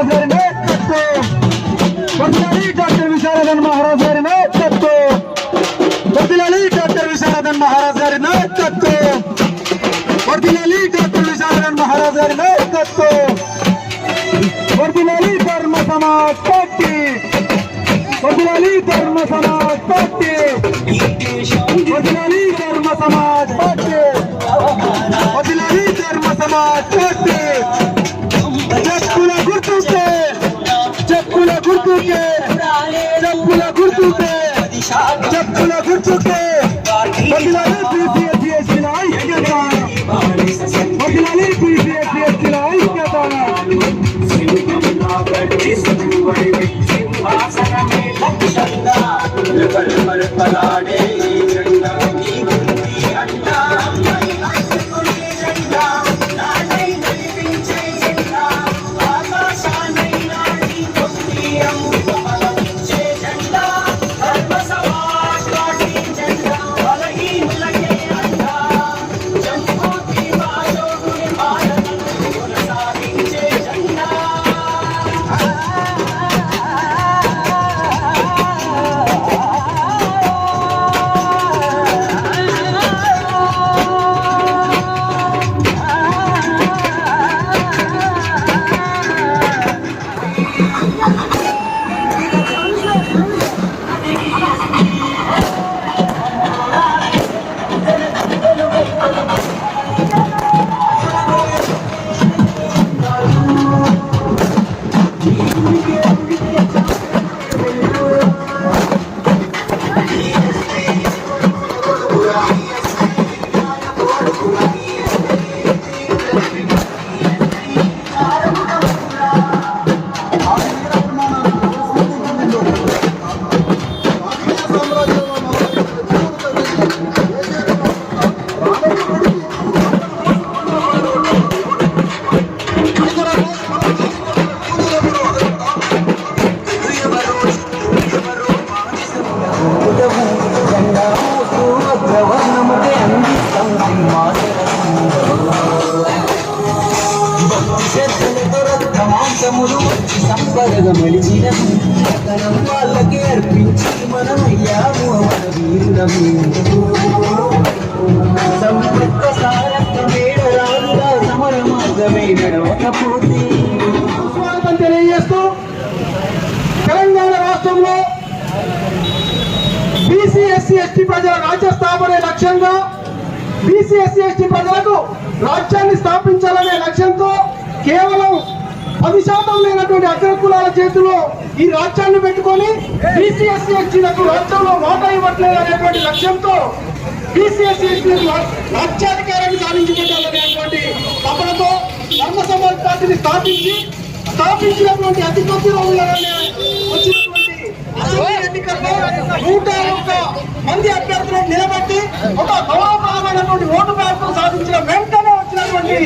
महाराज गारी नायकत्व वर्धिल्लाली डॉक्टर विशारदन महाराज गारी नायकत्व वर्धिल्लाली डॉक्टर विशारदन महाराज गारी नायकत्व वर्धिल्लाली डॉक्टर विशारदन महाराज गारी नायकत्व वर्धिल्लाली धर्म समाज पार्टी वर्धिल्लाली धर्म समाज पार्टी वर्धिल्लाली धर्म समाज पार्टी वर्धिल्लाली धर्म समाज पार्टी చెప్పుల గుర్తుకే वर्धिल्लाली BCSC ఎస్టీల ఐక్యత वर्धिल्लाली BCSC ఎస్టీల ఐక్యత మలిచిన వాళ్ళకి అర్పించి మనం అయ్యాము మన వీరులము సంపత్త సారత్వ మేడరాలుగా సమర మార్గమే నడవకపోతే స్వాగతం తెలియజేస్తూ తెలంగాణ రాష్ట్రంలో BCSC ఎస్టీ ప్రజల రాజ్య స్థాపనే లక్ష్యంగా BCSC ఎస్టీ ప్రజలకు రాజ్యాన్ని స్థాపించాలనే లక్ష్యంతో కేవలం 10% లేనటువంటి అగ్రకులాల చేతిలో ఈ రాజ్యాన్ని పెట్టుకొని BCSC ఎస్టీలకు రాజ్యంలో వాటా ఇవ్వట్లేదు అనేటువంటి లక్ష్యంతో BCSC ఎస్టీలకు రాజ్యాధికారాన్ని సాధించుకోవాలనేటువంటి తపనతో ధర్మ సమాజ్ పార్టీని స్థాపించినటువంటి అతి కొద్ది రోజులలోనే వచ్చినటువంటి అసెంబ్లీ ఎన్నికల్లో 101 మంది అభ్యర్థులను నిలబెట్టి ఒక గౌరవప్రదమైనటువంటి ఓటు బ్యాంకు సాధించిన వెంటనే వచ్చినటువంటి